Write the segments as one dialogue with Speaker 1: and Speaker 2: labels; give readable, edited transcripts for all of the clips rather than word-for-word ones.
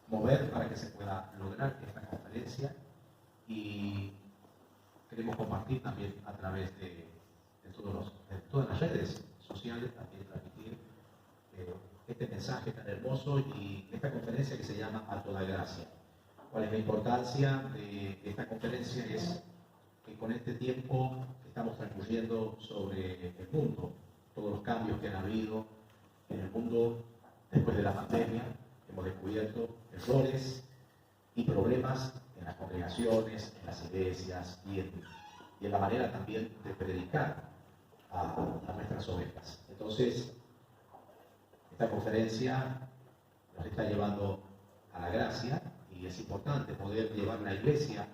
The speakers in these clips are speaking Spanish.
Speaker 1: mover para que se pueda lograr esta conferencia, y queremos compartir también a través de todas las redes sociales, también transmitir este mensaje tan hermoso y esta conferencia que se llama A Toda Gracia. ¿Cuál es la importancia de esta conferencia? Es que con este tiempo que estamos transcurriendo sobre el mundo, todos los cambios que han habido en el mundo después de la pandemia, hemos descubierto errores y problemas en las congregaciones, en las iglesias y en la manera también de predicar a nuestras ovejas. Entonces, esta conferencia nos está llevando a la gracia, y es importante poder llevar la iglesia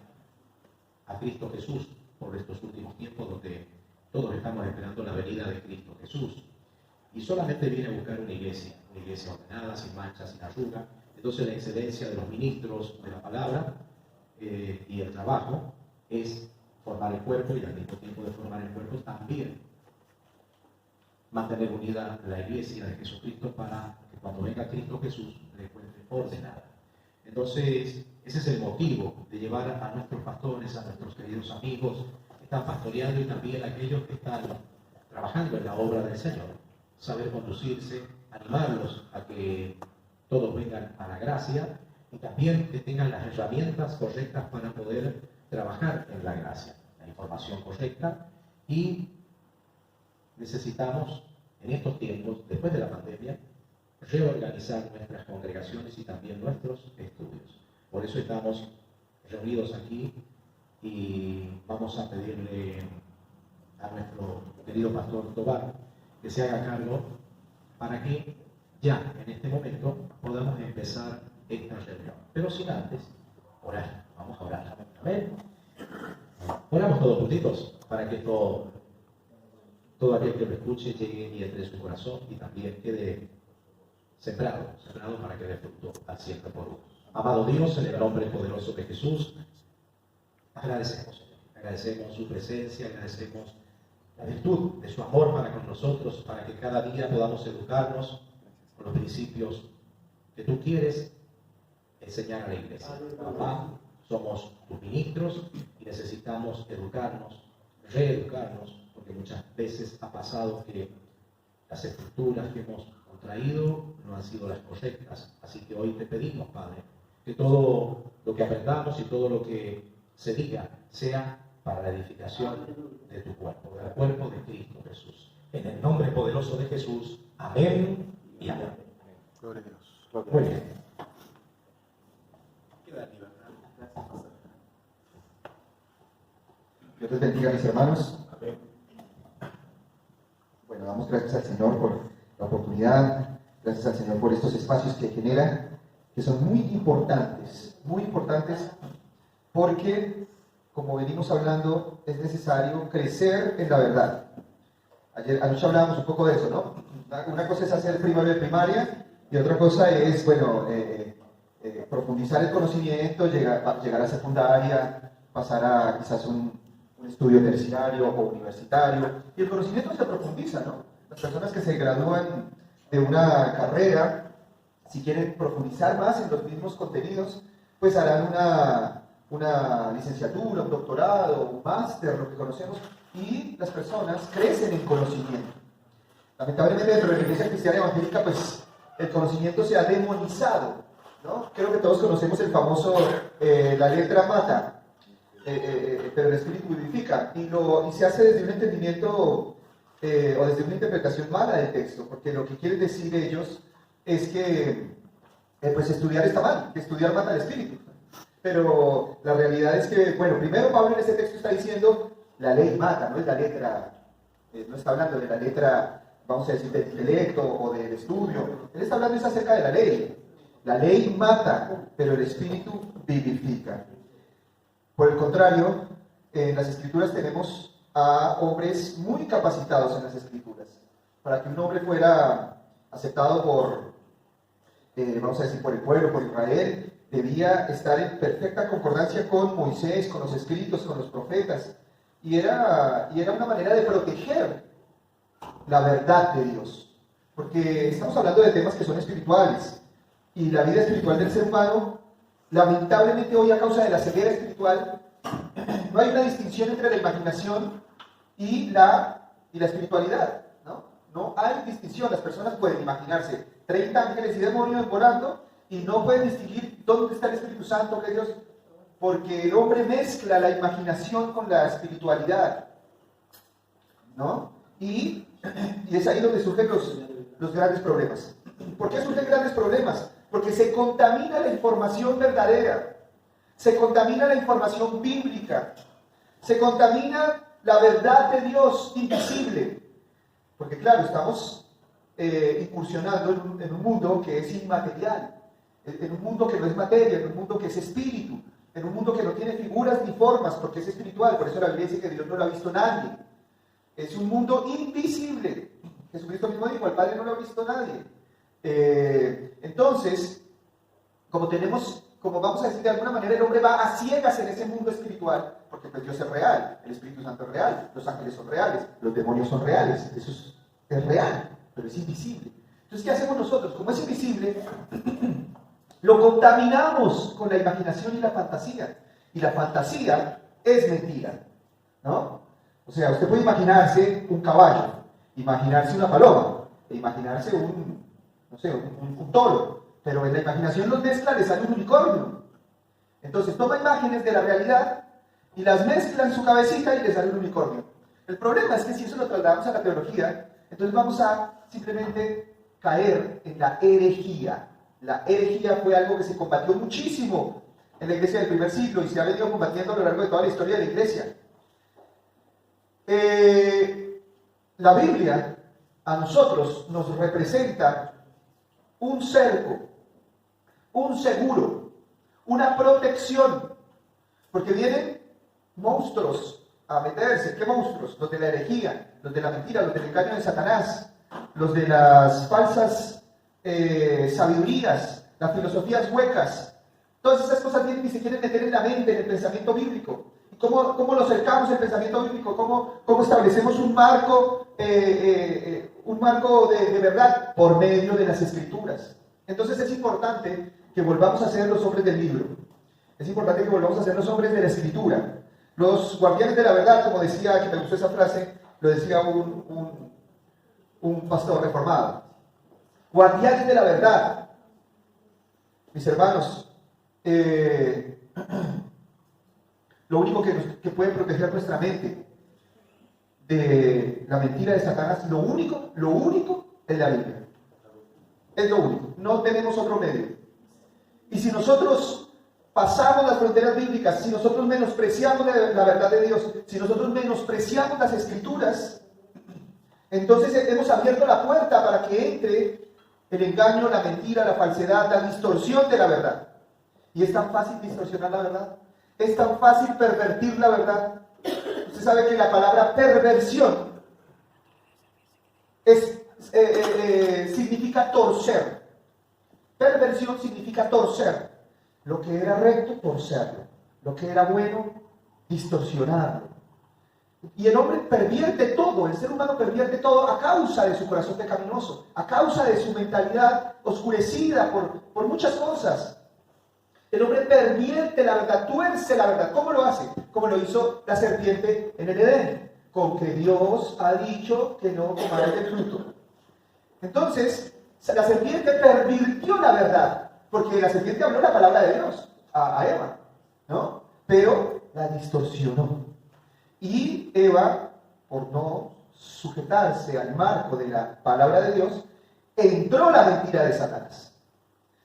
Speaker 1: a Cristo Jesús por estos últimos tiempos donde todos estamos esperando la venida de Cristo Jesús. Y solamente viene a buscar una iglesia ordenada, sin mancha, sin arruga. Entonces la excelencia de los ministros de la palabra y el trabajo es formar el cuerpo, y al mismo tiempo de formar el cuerpo también mantener unida la iglesia de Jesucristo para que cuando venga Cristo Jesús le encuentre ordenada. Entonces ese es el motivo de llevar a nuestros pastores, a nuestros queridos amigos que están pastoreando, y también a aquellos que están trabajando en la obra del Señor, saber conducirse, animarlos a que todos vengan a la gracia, y también que tengan las herramientas correctas para poder trabajar en la gracia, la información correcta. Y necesitamos en estos tiempos, después de la pandemia, reorganizar nuestras congregaciones y también nuestros estudios. Por eso estamos reunidos aquí, y vamos a pedirle a nuestro querido pastor Tobar que se haga cargo para que ya en este momento podamos empezar esta reunión. Pero sin antes orar. Vamos a orar. Amén. Oramos todos juntitos para que todo aquel que lo escuche llegue y entre su corazón, y también quede sembrado para que dé fruto al 100 por uno. Amado Dios, en el nombre poderoso de Jesús, agradecemos, Señor. Agradecemos su presencia, agradecemos la virtud de su amor para con nosotros, para que cada día podamos educarnos con los principios que tú quieres enseñar a la iglesia. Papá, somos tus ministros y necesitamos educarnos, reeducarnos, porque muchas veces ha pasado que las estructuras que hemos contraído no han sido las correctas. Así que hoy te pedimos, Padre, que todo lo que aprendamos y todo lo que se diga sea para la edificación de tu cuerpo, del cuerpo de Cristo Jesús. En el nombre poderoso de Jesús. Amén y amén.
Speaker 2: Gloria a Dios.
Speaker 1: Muy bien.
Speaker 3: Dios les bendiga, mis hermanos. Bueno, damos gracias al Señor por la oportunidad, gracias al Señor por estos espacios que genera, que son muy importantes, porque, como venimos hablando, es necesario crecer en la verdad. Anoche hablábamos un poco de eso, ¿no? Una cosa es hacer primero de primaria, y otra cosa es, profundizar el conocimiento, llegar a secundaria, pasar a quizás un estudio terciario o universitario, y el conocimiento se profundiza, ¿no? Las personas que se gradúan de una carrera, si quieren profundizar más en los mismos contenidos, pues harán una licenciatura, un doctorado, un máster, lo que conocemos, y las personas crecen en conocimiento. Lamentablemente dentro de la Iglesia Cristiana Evangélica, pues el conocimiento se ha demonizado, ¿no? Creo que todos conocemos el famoso, la letra mata, pero el espíritu vivifica, y se hace desde un entendimiento o desde una interpretación mala del texto, porque lo que quieren decir ellos es que pues estudiar está mal, que estudiar mata al espíritu. Pero la realidad es que, primero Pablo en este texto está diciendo la ley mata, no es la letra, no está hablando de la letra, vamos a decir, del intelecto o del estudio. Él está hablando acerca de la ley. La ley mata, pero el espíritu vivifica. Por el contrario, en las Escrituras tenemos a hombres muy capacitados en las Escrituras. Para que un hombre fuera aceptado por el pueblo, por Israel, debía estar en perfecta concordancia con Moisés, con los escritos, con los profetas. Y era una manera de proteger la verdad de Dios. porque estamos hablando de temas que son espirituales, y la vida espiritual del ser humano, lamentablemente hoy a causa de la ceguera espiritual, no hay una distinción entre la imaginación y la espiritualidad, ¿no? No hay distinción. Las personas pueden imaginarse 30 ángeles y demonios volando y no pueden distinguir dónde está el Espíritu Santo, que Dios, porque el hombre mezcla la imaginación con la espiritualidad, ¿no? Y es ahí donde surgen los grandes problemas. ¿Por qué surgen grandes problemas? Porque se contamina la información verdadera, se contamina la información bíblica, se contamina la verdad de Dios invisible. Porque claro, estamos incursionando en un mundo que es inmaterial, en un mundo que no es materia, en un mundo que es espíritu, en un mundo que no tiene figuras ni formas, porque es espiritual. Por eso la Biblia dice que Dios no lo ha visto nadie. Es un mundo invisible. Jesucristo mismo dijo, al Padre no lo ha visto nadie. Entonces, como vamos a decir de alguna manera, el hombre va a ciegas en ese mundo espiritual, porque pues Dios es real, el Espíritu Santo es real, los ángeles son reales, los demonios son reales, eso es real, pero es invisible. Entonces, ¿qué hacemos nosotros? Como es invisible, lo contaminamos con la imaginación y la fantasía. Y la fantasía es mentira, ¿no? O sea, usted puede imaginarse un caballo, imaginarse una paloma, e imaginarse un toro, pero en la imaginación los mezcla, le sale un unicornio. Entonces toma imágenes de la realidad y las mezcla en su cabecita y le sale un unicornio. El problema es que si eso lo trasladamos a la teología, entonces vamos a simplemente caer en la herejía. La herejía fue algo que se combatió muchísimo en la iglesia del primer siglo y se ha venido combatiendo a lo largo de toda la historia de la iglesia. La Biblia a nosotros nos representa un cerco, un seguro, una protección, porque vienen monstruos a meterse. ¿Qué monstruos? Los de la herejía, los de la mentira, los del engaño de Satanás, los de las falsas sabidurías, las filosofías huecas. Todas esas cosas vienen y se quieren meter en la mente, en el pensamiento bíblico. ¿Y cómo lo acercamos el pensamiento bíblico? ¿Cómo establecemos un marco de verdad? Por medio de las Escrituras. Entonces es importante que volvamos a ser los hombres del libro. Es importante que volvamos a ser los hombres de la Escritura. Los guardianes de la verdad, como decía, que me gustó esa frase, lo decía un pastor reformado. Guardianes de la verdad. Mis hermanos, lo único que puede proteger nuestra mente de la mentira de Satanás, lo único es la Biblia. Es lo único, no tenemos otro medio. Y si nosotros pasamos las fronteras bíblicas, si nosotros menospreciamos la verdad de Dios, si nosotros menospreciamos las Escrituras, entonces hemos abierto la puerta para que entre el engaño, la mentira, la falsedad, la distorsión de la verdad. Y es tan fácil distorsionar la verdad, es tan fácil pervertir la verdad. Usted sabe que la palabra perversión significa torcer. Perversión significa torcer. Lo que era recto, torcerlo. Lo que era bueno, distorsionarlo. Y el hombre pervierte todo, el ser humano pervierte todo a causa de su corazón pecaminoso, a causa de su mentalidad oscurecida por muchas cosas. El hombre pervierte la verdad, tuerce la verdad. ¿Cómo lo hace? Como lo hizo la serpiente en el Edén, con que Dios ha dicho que no comarás del fruto. Entonces, la serpiente pervirtió la verdad, porque la serpiente habló la palabra de Dios a Eva, ¿no? Pero la distorsionó. Y Eva, por no sujetarse al marco de la palabra de Dios, entró la mentira de Satanás.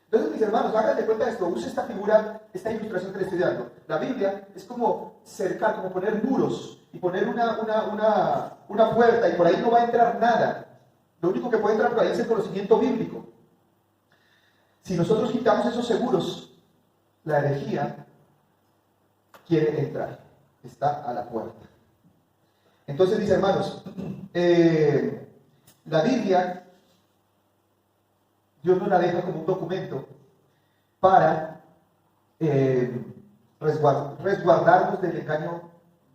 Speaker 3: Entonces, mis hermanos, hagan de cuenta de esto, use esta figura, esta ilustración que les estoy dando. La Biblia es como cercar, como poner muros y poner una puerta y por ahí no va a entrar nada. Lo único que puede entrar por ahí es el conocimiento bíblico. Si nosotros quitamos esos seguros, la herejía quiere entrar, está a la puerta. Entonces, mis hermanos, la Biblia, Dios nos la deja como un documento para resguardarnos del engaño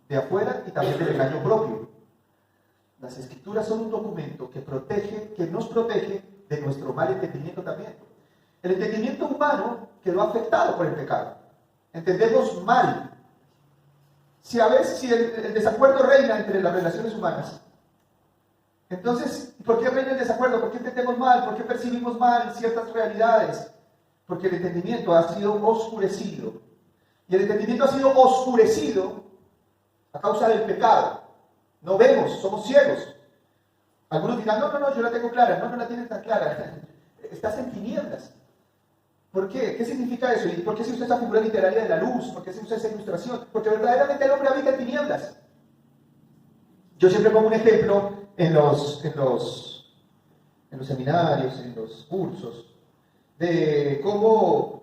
Speaker 3: de afuera y también del engaño propio. Las Escrituras son un documento que nos protege de nuestro mal entendimiento también. El entendimiento humano quedó afectado por el pecado. Entendemos mal. Si el desacuerdo reina entre las relaciones humanas, entonces, ¿por qué reina el desacuerdo? ¿Por qué entendemos mal? ¿Por qué percibimos mal ciertas realidades? Porque el entendimiento ha sido oscurecido. Y el entendimiento ha sido oscurecido a causa del pecado. No vemos, somos ciegos. Algunos dirán, no, yo la tengo clara. No la tienes tan clara. Estás en tinieblas. ¿Por qué? ¿Qué significa eso? ¿Y por qué se usa esa figura literaria de la luz? ¿Por qué se usa esa ilustración? Porque verdaderamente el hombre habita en tinieblas. Yo siempre pongo un ejemplo en los seminarios, en los cursos, de cómo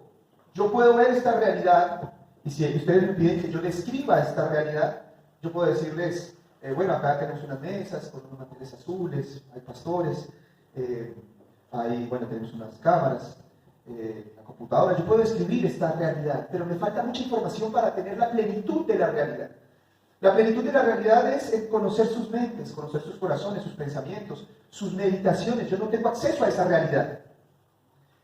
Speaker 3: yo puedo ver esta realidad, y si ustedes me piden que yo describa esta realidad, yo puedo decirles, bueno, acá tenemos unas mesas con unos manteles azules, hay pastores, tenemos unas cámaras, la computadora, yo puedo describir esta realidad, pero me falta mucha información para tener la plenitud de la realidad. La plenitud de la realidad es en conocer sus mentes, conocer sus corazones, sus pensamientos, sus meditaciones. Yo no tengo acceso a esa realidad.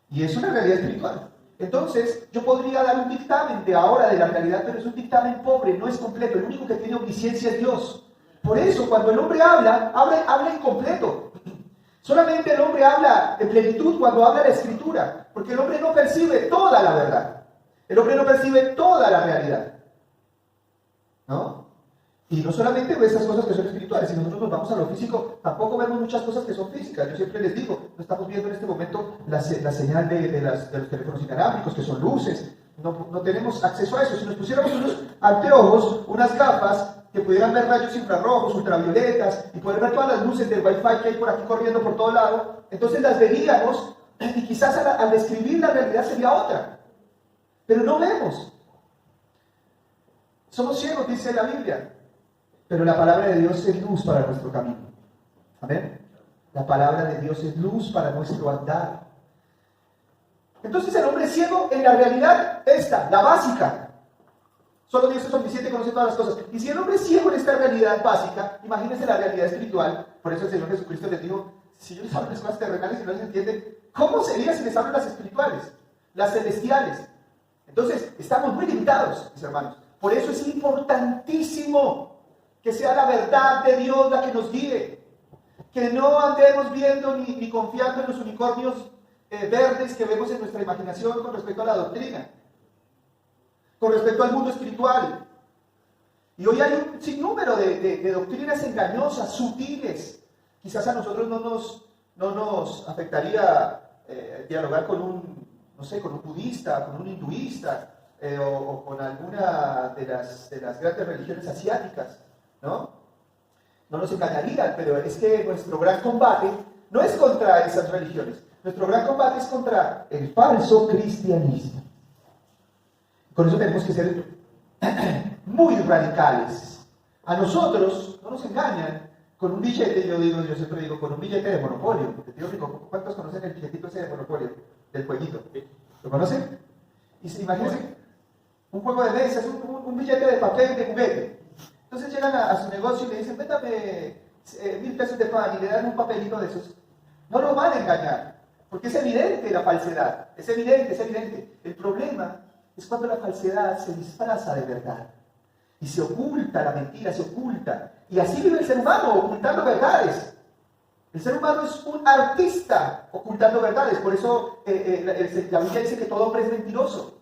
Speaker 3: Y es una realidad espiritual. Entonces, yo podría dar un dictamen de ahora de la realidad, pero es un dictamen pobre, no es completo. El único que tiene omnisciencia es Dios. Por eso, cuando el hombre habla incompleto. Solamente el hombre habla en plenitud cuando habla la Escritura, porque el hombre no percibe toda la verdad. El hombre no percibe toda la realidad. ¿No? Y no solamente esas cosas que son espirituales, si nosotros nos vamos a lo físico, tampoco vemos muchas cosas que son físicas. Yo siempre les digo, no estamos viendo en este momento la señal de los teléfonos inalámbricos, que son luces. No tenemos acceso a eso. Si nos pusiéramos unos anteojos, unas gafas, que pudieran ver rayos infrarrojos, ultravioletas, y poder ver todas las luces del Wi-Fi que hay por aquí corriendo por todo lado, entonces las veríamos, y quizás al describir la realidad sería otra. Pero no vemos. Somos ciegos, dice la Biblia. Pero la palabra de Dios es luz para nuestro camino. Amén. La palabra de Dios es luz para nuestro andar. Entonces el hombre ciego en la realidad la básica. Solo Dios es omnisciente y conoce todas las cosas. Y si el hombre es ciego en esta realidad básica, imagínense la realidad espiritual. Por eso el Señor Jesucristo les dijo, si yo les hablo las cosas terrenales y no les entienden, ¿cómo sería si les hablo las espirituales? Las celestiales. Entonces, estamos muy limitados, mis hermanos. Por eso es importantísimo que sea la verdad de Dios la que nos guíe. Que no andemos viendo ni confiando en los unicornios verdes que vemos en nuestra imaginación con respecto a la doctrina, con respecto al mundo espiritual. Y hoy hay un sinnúmero de doctrinas engañosas, sutiles. Quizás a nosotros no nos afectaría dialogar con un budista, con un hinduista, o con alguna de las grandes religiones asiáticas, ¿no? No nos engañarían, pero es que nuestro gran combate no es contra esas religiones. Nuestro gran combate es contra el falso cristianismo. Con eso tenemos que ser muy radicales. A nosotros no nos engañan con un billete, yo siempre digo, con un billete de Monopolio. Tío Rico, ¿cuántos conocen el billetito ese de Monopolio? Del jueguito. ¿Lo conocen? Y imagínense, un juego de mesas, un billete de papel de juguete. Entonces llegan a su negocio y le dicen, véndame 1,000 pesos de pan, y le dan un papelito de esos. No lo van a engañar, porque es evidente la falsedad. Es evidente. El problema es cuando la falsedad se disfraza de verdad. Y se oculta la mentira, se oculta. Y así vive el ser humano, ocultando verdades. El ser humano es un artista ocultando verdades. Por eso la Biblia dice que todo hombre es mentiroso.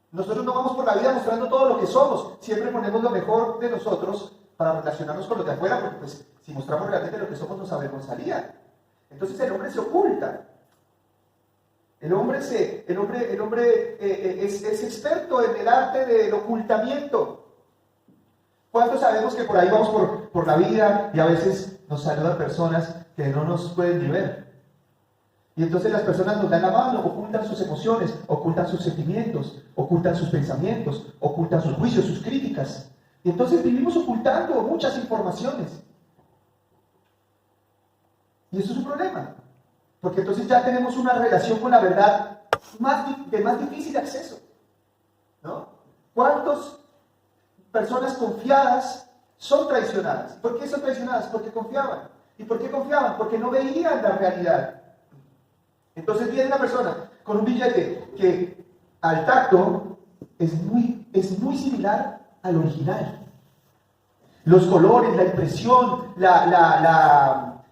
Speaker 3: Nosotros no vamos por la vida mostrando todo lo que somos. Siempre ponemos lo mejor de nosotros para relacionarnos con los de afuera, porque pues, si mostramos realmente lo que somos nos avergonzaría. Entonces el hombre se oculta. El hombre es experto en el arte del ocultamiento. ¿Cuántos sabemos que por ahí vamos por la vida y a veces nos saludan personas que no nos pueden ni ver? Y entonces las personas nos dan la mano, ocultan sus emociones, ocultan sus sentimientos, ocultan sus pensamientos, ocultan sus juicios, sus críticas. Y entonces vivimos ocultando muchas informaciones. Y eso es un problema. Porque entonces ya tenemos una relación con la verdad de más difícil acceso, ¿no? ¿Cuántas personas confiadas son traicionadas. ¿Por qué son traicionadas? Porque confiaban. ¿Y por qué confiaban? Porque no veían la realidad. Entonces viene una persona con un billete que al tacto es muy similar al original. Los colores, la impresión, la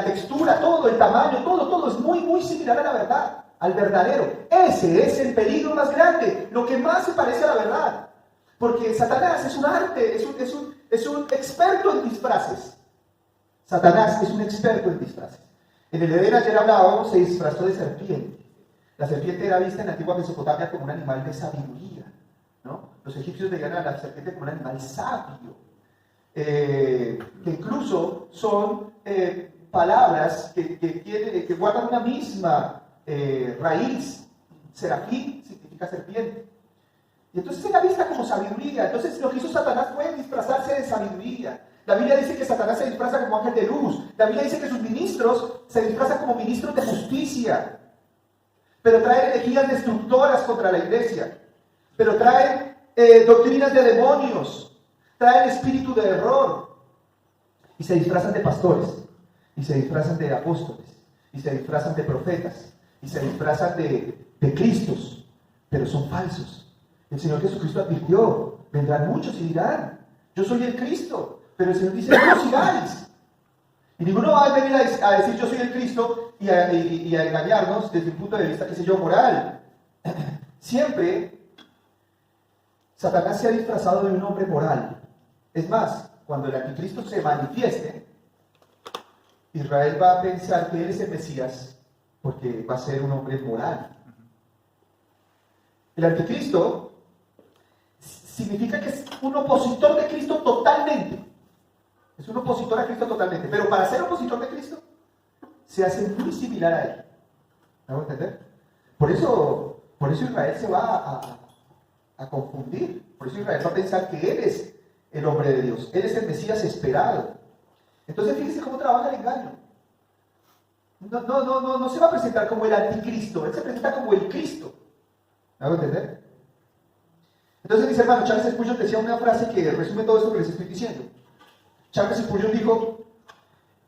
Speaker 3: textura, todo, el tamaño, todo es muy similar a la verdad, al verdadero. Ese es el peligro más grande, lo que más se parece a la verdad. Porque Satanás es un arte, es un experto en disfraces. Satanás es un experto en disfraces. En el Edén, ayer hablábamos, se disfrazó de serpiente. La serpiente era vista en la antigua Mesopotamia como un animal de sabiduría, ¿no? Los egipcios veían a la serpiente como un animal sabio, que incluso son palabras que guardan una misma raíz. Serafín significa serpiente. Y entonces era vista como sabiduría. Entonces lo que hizo Satanás fue disfrazarse de sabiduría. La Biblia dice que Satanás se disfraza como ángel de luz. La Biblia dice que sus ministros se disfrazan como ministros de justicia. Pero traen herejías destructoras contra la iglesia. Pero traen doctrinas de demonios. Traen espíritu de error. Y se disfrazan de pastores. Y se disfrazan de apóstoles. Y se disfrazan de profetas. Y se disfrazan de Cristos. Pero son falsos. El Señor Jesucristo advirtió, vendrán muchos y dirán, yo soy el Cristo, pero el Señor dice, no lo sigáis. Y ninguno va a venir a decir, yo soy el Cristo, y a engañarnos desde un punto de vista, qué sé yo, moral. Siempre, Satanás se ha disfrazado de un hombre moral. Es más, cuando el anticristo se manifieste, Israel va a pensar que él es el Mesías, porque va a ser un hombre moral. El anticristo significa que es un opositor de Cristo totalmente. Es un opositor a Cristo totalmente. Pero para ser opositor de Cristo, se hace muy similar a él. ¿Me hago entender? Por eso Israel se va a confundir. Por eso Israel va a pensar que él es el hombre de Dios. Él es el Mesías esperado. Entonces fíjense cómo trabaja el engaño. No se va a presentar como el anticristo. Él se presenta como el Cristo. ¿Me hago entender? Entonces, mis hermanos, Charles Spurgeon decía una frase que resume todo esto que les estoy diciendo. Charles Spurgeon dijo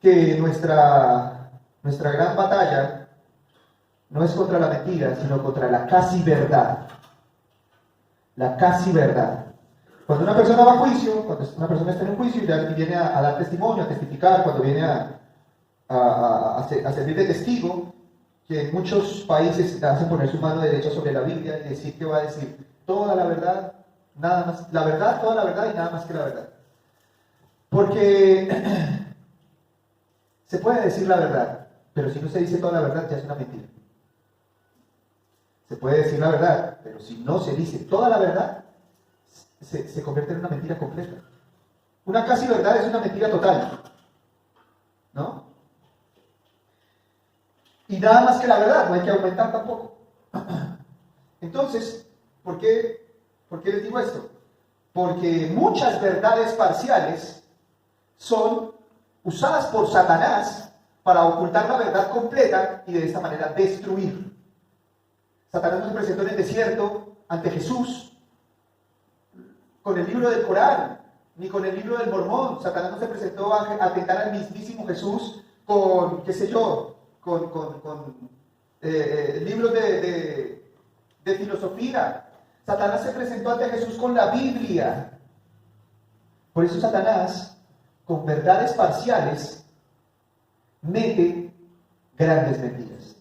Speaker 3: que nuestra gran batalla no es contra la mentira, sino contra la casi verdad. La casi verdad. Cuando una persona va a juicio, cuando una persona está en un juicio y viene a dar testimonio, a testificar, cuando viene a servir de testigo, que en muchos países hacen poner su mano derecha sobre la Biblia y decir que va a decir toda la verdad, nada más, la verdad, toda la verdad y nada más que la verdad. Porque se puede decir la verdad, pero si no se dice toda la verdad ya es una mentira. Se puede decir la verdad, pero si no se dice toda la verdad, se convierte en una mentira completa. Una casi verdad es una mentira total, ¿no? Y nada más que la verdad, no hay que aumentar tampoco. Entonces, ¿por qué les digo esto? Porque muchas verdades parciales son usadas por Satanás para ocultar la verdad completa y de esta manera destruir. Satanás no se presentó en el desierto ante Jesús con el libro del Corán, ni con el libro del Mormón. Satanás no se presentó a tentar al mismísimo Jesús con, qué sé yo, con libros de filosofía. Satanás se presentó ante Jesús con la Biblia. Por eso Satanás, con verdades parciales, mete grandes mentiras.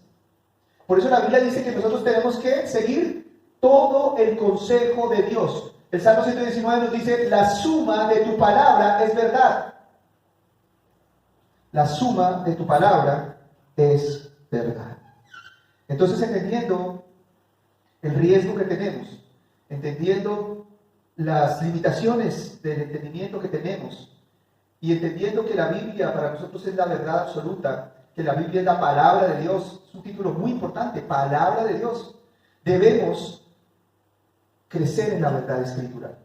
Speaker 3: Por eso la Biblia dice que nosotros tenemos que seguir todo el consejo de Dios. El Salmo 119 nos dice, la suma de tu palabra es verdad. La suma de tu palabra es verdad. Entonces, entendiendo el riesgo que tenemos, entendiendo las limitaciones del entendimiento que tenemos y entendiendo que la Biblia para nosotros es la verdad absoluta, que la Biblia es la palabra de Dios, es un título muy importante, palabra de Dios, debemos crecer en la verdad escritural.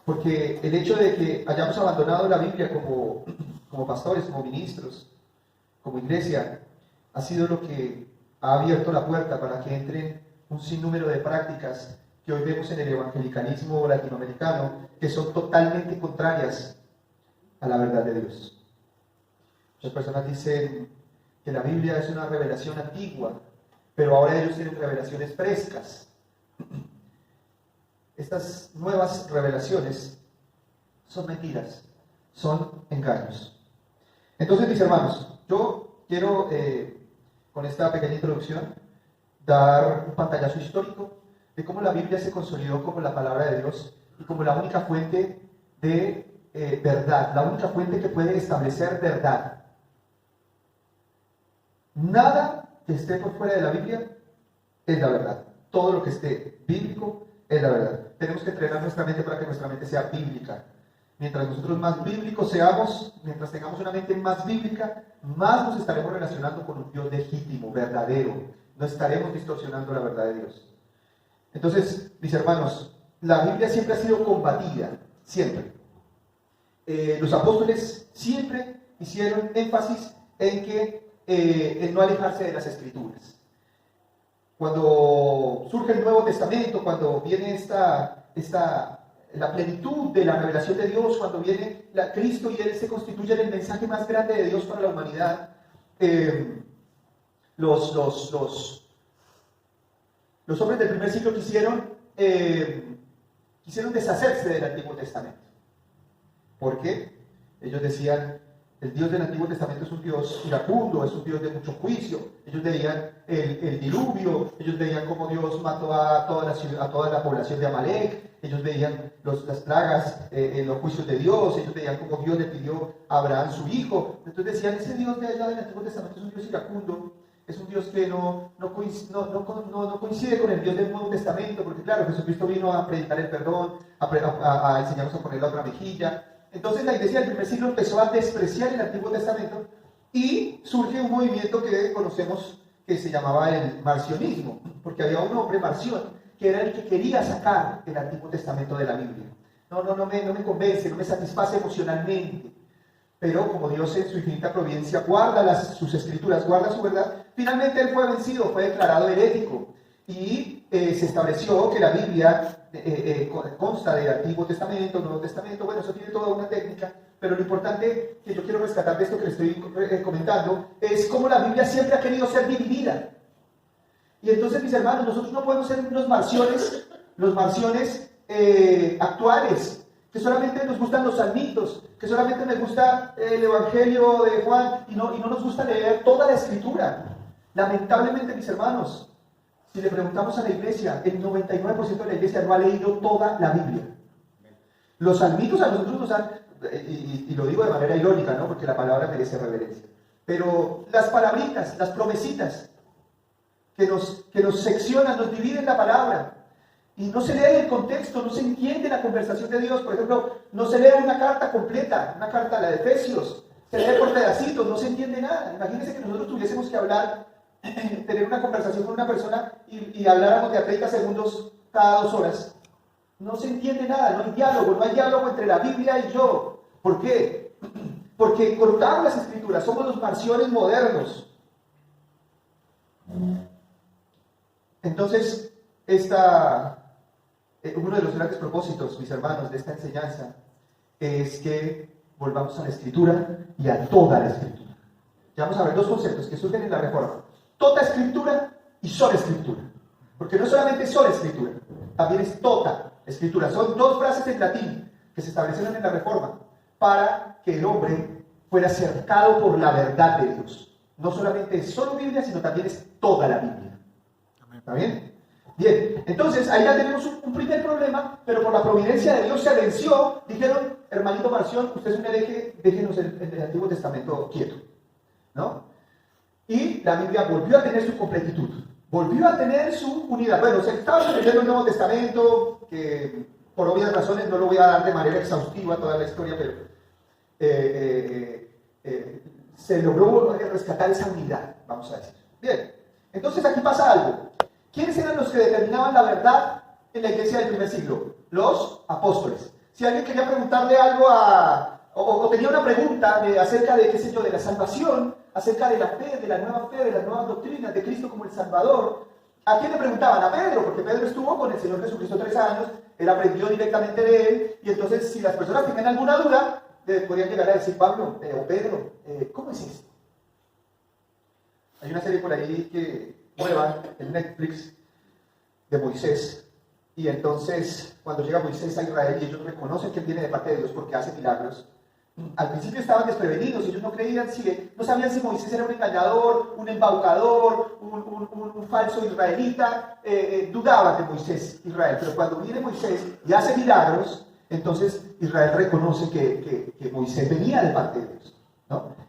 Speaker 3: Porque el hecho de que hayamos abandonado la Biblia como pastores, como ministros, como iglesia, ha sido lo que ha abierto la puerta para que entren un sinnúmero de prácticas que hoy vemos en el evangelicalismo latinoamericano, que son totalmente contrarias a la verdad de Dios. Muchas personas dicen que la Biblia es una revelación antigua, pero ahora ellos tienen revelaciones frescas. Estas nuevas revelaciones son mentiras, son engaños. Entonces, mis hermanos, yo quiero, con esta pequeña introducción, dar un pantallazo histórico de cómo la Biblia se consolidó como la palabra de Dios y como la única fuente de verdad, la única fuente que puede establecer verdad. Nada que esté por fuera de la Biblia es la verdad. Todo lo que esté bíblico es la verdad. Tenemos que entrenar nuestra mente para que nuestra mente sea bíblica. Mientras nosotros más bíblicos seamos, mientras tengamos una mente más bíblica, más nos estaremos relacionando con un Dios legítimo, verdadero. No estaremos distorsionando la verdad de Dios. Entonces, mis hermanos, la Biblia siempre ha sido combatida, siempre. Los apóstoles siempre hicieron énfasis en no alejarse de las Escrituras. Cuando surge el Nuevo Testamento, cuando viene la plenitud de la revelación de Dios, cuando viene Cristo y Él se constituye en el mensaje más grande de Dios para la humanidad, los hombres del primer siglo quisieron deshacerse del Antiguo Testamento. ¿Por qué? Ellos decían, el Dios del Antiguo Testamento es un Dios iracundo, es un Dios de mucho juicio. Ellos veían el diluvio, ellos veían cómo Dios mató a toda la población de Amalek, ellos veían las plagas, los juicios de Dios, ellos veían cómo Dios le pidió a Abraham su hijo. Entonces decían, ese Dios de allá del Antiguo Testamento es un Dios iracundo, es un Dios que no coincide con el Dios del Nuevo Testamento, porque claro, Jesucristo vino a predicar el perdón, a enseñarnos a poner la otra mejilla. Entonces la iglesia del primer siglo empezó a despreciar el Antiguo Testamento y surge un movimiento que conocemos que se llamaba el marcionismo, porque había un hombre, Marción, que era el que quería sacar el Antiguo Testamento de la Biblia. No me convence, no me satisface emocionalmente. Pero como Dios en su infinita providencia guarda sus escrituras, guarda su verdad, finalmente él fue vencido, fue declarado herético. Y se estableció que la Biblia consta del Antiguo Testamento, Nuevo Testamento, bueno, eso tiene toda una técnica, pero lo importante que yo quiero rescatar de esto que le estoy comentando es cómo la Biblia siempre ha querido ser dividida. Y entonces, mis hermanos, nosotros no podemos ser los marciones actuales, que solamente nos gustan los salmitos, que solamente nos gusta el Evangelio de Juan y no nos gusta leer toda la Escritura. Lamentablemente, mis hermanos, si le preguntamos a la iglesia, el 99% de la iglesia no ha leído toda la Biblia. Los salmitos a nosotros nos han, y lo digo de manera irónica, ¿no? Porque la palabra merece reverencia, pero las palabritas, las promesitas que nos seccionan, nos dividen la palabra, y no se lee el contexto, no se entiende la conversación de Dios. Por ejemplo, no se lee una carta completa, una carta, la de Efesios, se lee por pedacitos, no se entiende nada. Imagínense que nosotros tuviésemos que hablar, tener una conversación con una persona y habláramos de a 30 segundos cada 2 horas. No se entiende nada, no hay diálogo entre la Biblia y yo. ¿Por qué? Porque cortamos las Escrituras, somos los marciones modernos. Entonces, uno de los grandes propósitos, mis hermanos, de esta enseñanza es que volvamos a la Escritura y a toda la Escritura. Ya vamos a ver 2 conceptos que surgen en la Reforma: toda Escritura y sola Escritura. Porque no solamente es sola Escritura, también es toda Escritura. Son 2 frases en latín que se establecieron en la Reforma para que el hombre fuera cercado por la verdad de Dios. No solamente es solo Biblia, sino también es toda la Biblia. ¿Está bien? Bien, entonces ahí ya tenemos un primer problema, pero por la providencia de Dios se venció. Dijeron, hermanito Marción, usted es un hereje, déjenos el Antiguo Testamento quieto, ¿no? Y la Biblia volvió a tener su completitud, volvió a tener su unidad. Bueno, se estaba leyendo el Nuevo Testamento, que por obvias razones no lo voy a dar de manera exhaustiva toda la historia, pero se logró rescatar esa unidad, vamos a decir. Bien, entonces aquí pasa algo. ¿Quiénes eran los que determinaban la verdad en la iglesia del primer siglo? Los apóstoles. Si alguien quería preguntarle algo o tenía una pregunta acerca de, qué sé yo, de la salvación, acerca de la fe, de la nueva fe, de las nuevas doctrinas, de Cristo como el Salvador, ¿a quién le preguntaban? A Pedro, porque Pedro estuvo con el Señor Jesucristo 3 años, él aprendió directamente de él, y entonces si las personas tenían alguna duda, podrían llegar a decir, Pablo o Pedro, ¿cómo es esto? Hay una serie por ahí que nueva en Netflix de Moisés, y entonces cuando llega Moisés a Israel y ellos reconocen que él viene de parte de Dios porque hace milagros, al principio estaban desprevenidos, ellos no creían, no sabían si Moisés era un engañador, un embaucador, un falso israelita, dudaban de Moisés, Israel, pero cuando viene Moisés y hace milagros, entonces Israel reconoce que Moisés venía de parte de Dios, ¿no?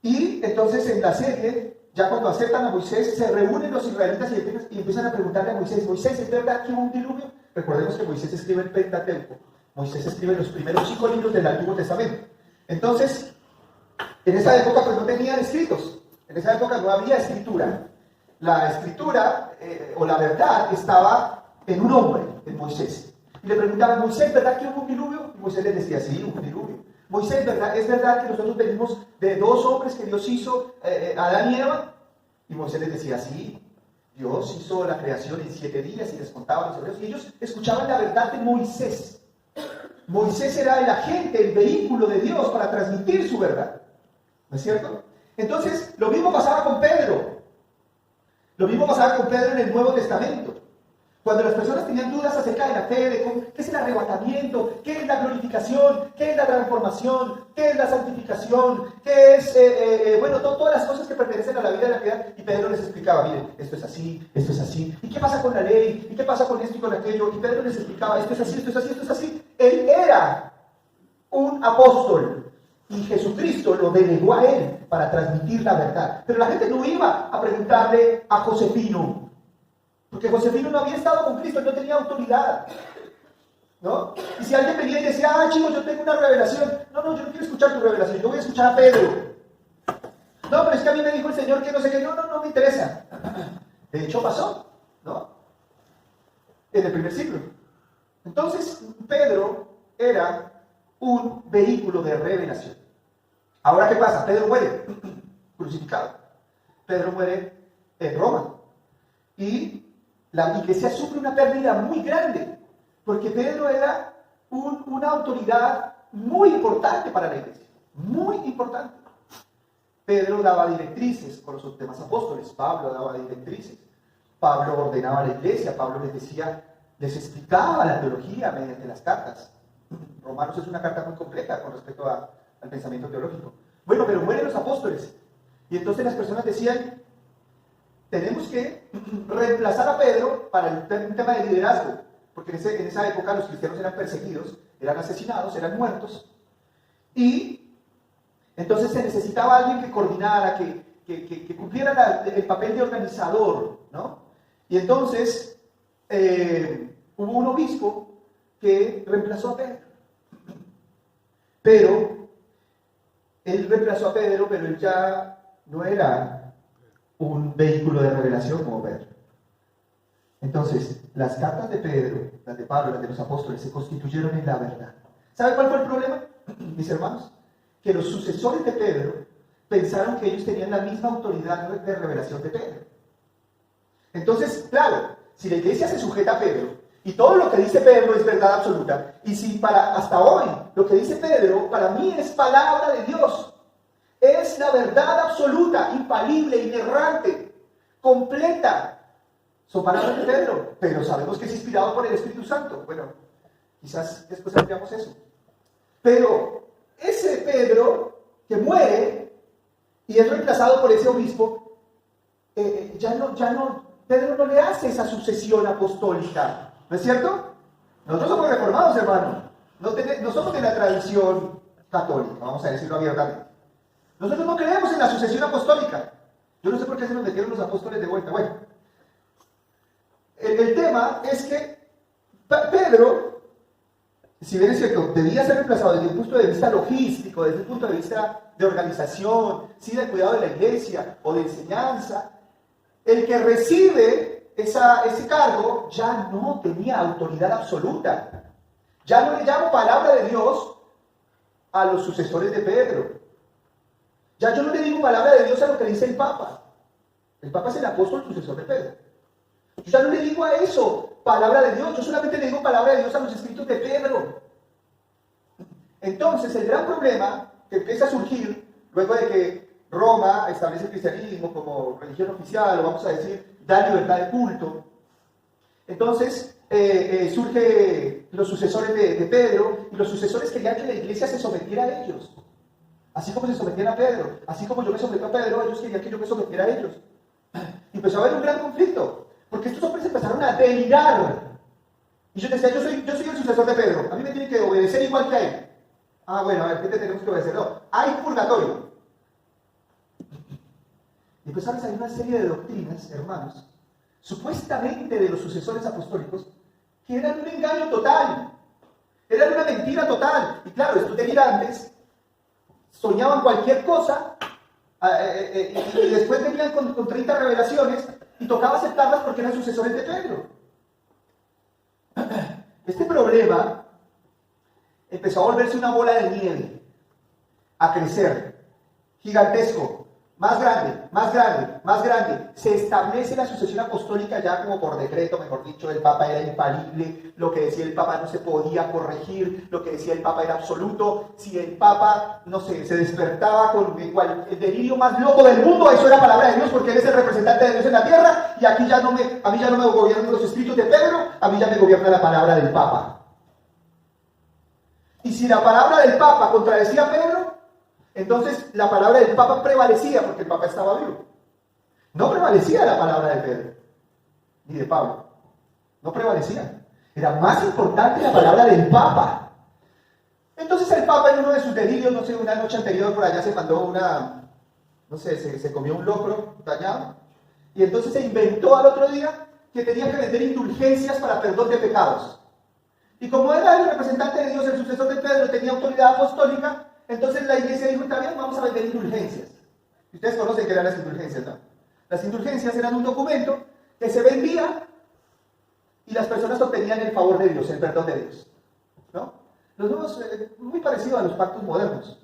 Speaker 3: Y entonces en la serie, ya cuando aceptan a Moisés, se reúnen los israelitas y empiezan a preguntarle a Moisés, Moisés, ¿es verdad que hubo un diluvio? Recordemos que Moisés escribe el Pentateuco, Moisés escribe los primeros 5 libros del Antiguo Testamento. Entonces, en esa época pues no tenían escritos, en esa época no había escritura. La escritura o la verdad estaba en un hombre, en Moisés. Y le preguntaban, Moisés, ¿verdad que hubo un diluvio? Y Moisés les decía, sí, hubo un diluvio. Moisés, ¿es verdad que nosotros venimos de 2 hombres que Dios hizo, Adán y Eva? Y Moisés les decía, sí, Dios hizo la creación en 7 días y les contaba los hebreos. Y ellos escuchaban la verdad de Moisés. Moisés era el agente, el vehículo de Dios para transmitir su verdad. ¿No es cierto? Entonces, lo mismo pasaba con Pedro. Lo mismo pasaba con Pedro en el Nuevo Testamento. Cuando las personas tenían dudas acerca de la fe, de qué es el arrebatamiento, qué es la glorificación, qué es la transformación, qué es la santificación, qué es, todas las cosas que pertenecen a la vida de la piedad, y Pedro les explicaba, miren, esto es así, ¿y qué pasa con la ley? ¿Y qué pasa con esto y con aquello? Y Pedro les explicaba, esto es así, esto es así, esto es así. Él era un apóstol, y Jesucristo lo delegó a él para transmitir la verdad. Pero la gente no iba a preguntarle a Josefino, porque Josefino no había estado con Cristo, él no tenía autoridad, ¿no? Y si alguien venía y decía, chicos, yo tengo una revelación, no, yo no quiero escuchar tu revelación, yo voy a escuchar a Pedro. No, pero es que a mí me dijo el Señor que no sé qué, no me interesa. De hecho pasó, ¿no? En el primer siglo. Entonces, Pedro era un vehículo de revelación. Ahora, ¿qué pasa? Pedro muere, crucificado. Pedro muere en Roma. Y la iglesia sufre una pérdida muy grande, porque Pedro era una autoridad muy importante para la iglesia, muy importante. Pedro daba directrices con los demás apóstoles, Pablo daba directrices, Pablo ordenaba a la iglesia, Pablo les explicaba la teología mediante las cartas. Romanos es una carta muy completa con respecto al pensamiento teológico. Bueno, pero mueren los apóstoles, y entonces las personas decían, tenemos que reemplazar a Pedro para un tema de liderazgo, porque en esa época los cristianos eran perseguidos, eran asesinados, eran muertos, y entonces se necesitaba alguien que coordinara, que cumpliera el papel de organizador, ¿no? Y entonces hubo un obispo que reemplazó a Pedro, pero él reemplazó a Pedro, pero él ya no era un vehículo de revelación como Pedro. Entonces, las cartas de Pedro, las de Pablo, las de los apóstoles, se constituyeron en la verdad. ¿Sabe cuál fue el problema, mis hermanos? Que los sucesores de Pedro pensaron que ellos tenían la misma autoridad de revelación de Pedro. Entonces, claro, si la iglesia se sujeta a Pedro, y todo lo que dice Pedro es verdad absoluta, y si hasta hoy lo que dice Pedro para mí es palabra de Dios, es la verdad absoluta, infalible, inerrante, completa. Son palabras de Pedro, pero sabemos que es inspirado por el Espíritu Santo. Bueno, quizás después ampliamos eso. Pero ese Pedro que muere y es reemplazado por ese obispo, Pedro no le hace esa sucesión apostólica. ¿No es cierto? Nosotros somos reformados, hermano. No somos de la tradición católica, vamos a decirlo abiertamente. Nosotros no creemos en la sucesión apostólica. Yo no sé por qué se nos metieron los apóstoles de vuelta. Bueno, el tema es que Pedro, si bien es cierto, debía ser reemplazado desde un punto de vista logístico, desde un punto de vista de organización, sí, de cuidado de la iglesia o de enseñanza, el que recibe ese cargo ya no tenía autoridad absoluta. Ya no le llamo palabra de Dios a los sucesores de Pedro. Ya yo no le digo palabra de Dios a lo que dice el Papa. El Papa es el apóstol sucesor de Pedro. Yo ya no le digo a eso palabra de Dios, yo solamente le digo palabra de Dios a los escritos de Pedro. Entonces, el gran problema que empieza a surgir luego de que Roma establece el cristianismo como religión oficial, o vamos a decir, da libertad de culto, entonces surgen los sucesores de Pedro, y los sucesores querían que la iglesia se sometiera a ellos. Así como se sometían a Pedro, así como yo me someto a Pedro, ellos querían que yo me sometiera a ellos. Y empezó a haber un gran conflicto, porque estos hombres empezaron a delirar. Y yo decía, yo soy el sucesor de Pedro, a mí me tienen que obedecer igual que a él. Ah, bueno, a ver, ¿qué te tenemos que obedecer? No, hay purgatorio. Y empezaron a salir una serie de doctrinas, hermanos, supuestamente de los sucesores apostólicos, que eran un engaño total, eran una mentira total. Y claro, estos delirantes soñaban cualquier cosa y después venían con 30 revelaciones y tocaba aceptarlas porque eran sucesores de Pedro. Este problema empezó a volverse una bola de nieve, a crecer, gigantesco, más grande, más grande, más grande. Se establece la sucesión apostólica ya como por decreto, mejor dicho, el Papa era infalible, lo que decía el Papa no se podía corregir, lo que decía el Papa era absoluto. Si el Papa, no sé, se despertaba con el delirio más loco del mundo, eso era palabra de Dios, porque él es el representante de Dios en la tierra, y aquí a mí ya no me gobiernan los escritos de Pedro, a mí ya me gobierna la palabra del Papa. Y si la palabra del Papa contradecía a Pedro, entonces la palabra del Papa prevalecía, porque el Papa estaba vivo. No prevalecía la palabra de Pedro, ni de Pablo. No prevalecía. Era más importante la palabra del Papa. Entonces el Papa, en uno de sus delirios, no sé, una noche anterior por allá se mandó se comió un locro dañado, y entonces se inventó al otro día que tenía que vender indulgencias para perdón de pecados. Y como era el representante de Dios, el sucesor de Pedro, tenía autoridad apostólica, entonces la iglesia dijo, está bien, vamos a vender indulgencias. Y ustedes conocen qué eran las indulgencias, ¿no? Las indulgencias eran un documento que se vendía y las personas obtenían el favor de Dios, el perdón de Dios, ¿no? Los vemos muy parecido a los pactos modernos,